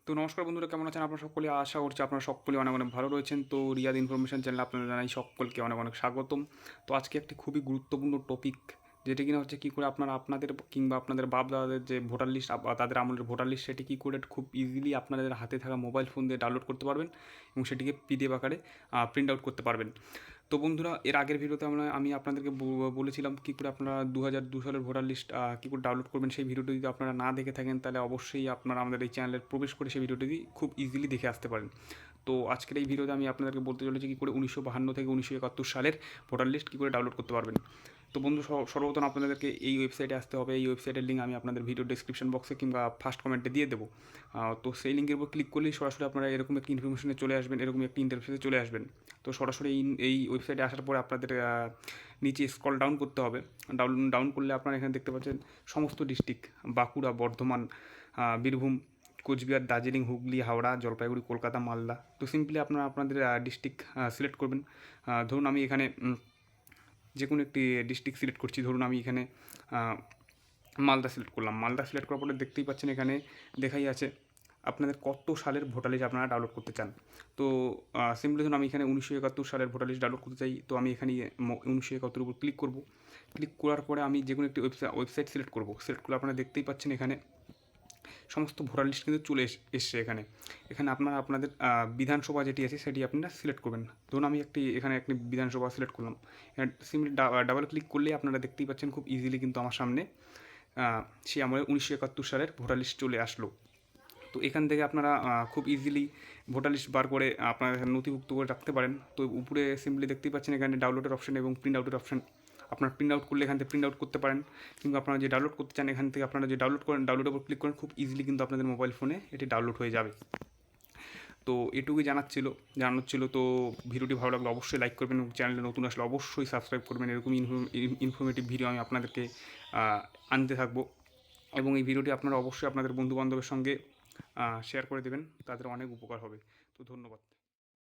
তো নমস্কার বন্ধুরা, কেমন আছেন আপনারা সকলে? আশা করছি আপনারা সকলে অনেক অনেক ভালো রয়েছেন। তো রিয়াদ ইনফরমেশন চ্যানেলে আপনাদের জানাই সকলকে অনেক অনেক স্বাগতম। তো আজকে একটি খুবই গুরুত্বপূর্ণ টপিক, যেটি কিনা হচ্ছে কী করে আপনারা আপনাদের কিংবা আপনাদের বাপ দাদাদের যে ভোটার লিস্ট, তাদের আমলের ভোটার লিস্ট, সেটি কী করে খুব ইজিলি আপনাদের হাতে থাকা মোবাইল ফোন দিয়ে ডাউনলোড করতে পারবেন এবং সেটিকে পিডিএফ আকারে প্রিন্ট আউট করতে পারবেন। তো বন্ধুরা, এর আগের ভিডিওতে আমি আপনাদেরকে বলেছিলাম কী করে আপনারা 2002 সালের ভোটার লিস্ট কী করে ডাউনলোড করবেন। সেই ভিডিওটি যদি আপনারা না দেখে থাকেন তাহলে অবশ্যই আপনারা আমাদের এই চ্যানেলে প্রবেশ করে সেই ভিডিওটি খুব ইজিলি দেখে আসতে পারেন। তো আজকের এই ভিডিওতে আমি আপনাদেরকে বলতে চলেছি কী করে 1952 থেকে 1971 সালের ভোটার লিস্ট কী করে ডাউনলোড করতে পারবেন। তো বন্ধু, সর্বপ্রথম আপনাদেরকে এই ওয়েবসাইটে আসতে হবে। এই ওয়েবসাইটের লিঙ্ক আমি আপনাদের ভিডিও ডেসক্রিপশন বক্সে কিংবা ফার্স্ট কমেন্টে দিয়ে দেবো। তো সেই লিঙ্কের উপর ক্লিক করলেই সরাসরি আপনারা এরকম একটি ইনফরমেশনে চলে আসবেন, এরকম একটি ইন্টারফেসে চলে আসবেন। তো সরাসরি এই ওয়েবসাইটে আসার পরে আপনাদের নিচে স্ক্রল ডাউন করতে হবে। ডাউন করলে আপনারা এখানে দেখতে পাচ্ছেন সমস্ত ডিস্ট্রিক্ট: বাঁকুড়া, বর্ধমান, বীরভূম, কোচবিহার, দার্জিলিং, হুগলি, হাওড়া, জলপাইগুড়ি, কলকাতা, মালদা। তো সিম্পলি আপনারা আপনাদের ডিস্ট্রিক্ট সিলেক্ট করবেন। ধরুন আমি এখানে যে কোনো একটি ডিস্ট্রিক্ট সিলেক্ট করছি। ধরুন আমি এখানে মালদা সিলেক্ট করলাম। মালদা সিলেক্ট করার পরে দেখতেই পাচ্ছেন এখানে দেখাই আছে আপনাদের কত সালের ভোটার লিস্ট আপনারা ডাউনলোড করতে চান। তো সিম্পলি ধরুন আমি এখানে 1971 সালের ভোটার লিস্ট ডাউনলোড করতে চাই। তো আমি এখানে 1971 উপর ক্লিক করব। ক্লিক করার পরে আমি যে কোনো একটি ওয়েবসাইট সিলেক্ট করব। সিলেক্ট করলে আপনারা দেখতেই পাচ্ছেন এখানে সমস্ত ভোটার লিস্ট কিন্তু চলে এসছে। এখানে আপনারা আপনাদের বিধানসভা যেটি আছে সেটি আপনারা সিলেক্ট করবেন। ধরুন আমি এখানে একটি বিধানসভা সিলেক্ট করলাম। সিম্পলি ডাবল ক্লিক করলেই আপনারা দেখতেই পাচ্ছেন খুব ইজিলি কিন্তু আমার সামনে সে আমাদের 1971 সালের ভোটার লিস্ট চলে আসলো। তো এখান থেকে আপনারা খুব ইজিলি ভোটার লিস্ট বার করে আপনারা নথিভুক্ত করে রাখতে পারেন। তো উপরে সিম্পলি দেখতেই পাচ্ছেন এখানে ডাউনলোডের অপশন এবং প্রিন্ট আউটের অপশন। আপনার প্রিন্ট আউট করলে এখান থেকে প্রিন্ট আউট করতে পারেন, কিংবা আপনারা যে ডাউনলোড করতে চান এখান থেকে আপনারা যে ডাউনলোড করেন, ডাউনলোডের উপর ক্লিক করেন, খুব ইজিলি কিন্তু আপনাদের মোবাইল ফোনে এটি ডাউনলোড হয়ে যাবে। তো এটুকুই জানানোর ছিল। তো ভিডিওটি ভালো লাগলে অবশ্যই লাইক করবেন এবং চ্যানেলে নতুন আসলে অবশ্যই সাবস্ক্রাইব করবেন। এরকম ইনফরমেটিভ ভিডিও আমি আপনাদেরকে আনতে থাকবো। এবং এই ভিডিওটি আপনারা অবশ্যই আপনাদের বন্ধুবান্ধবের সঙ্গে শেয়ার করে দেবেন, তাদের অনেক উপকার হবে। তো ধন্যবাদ।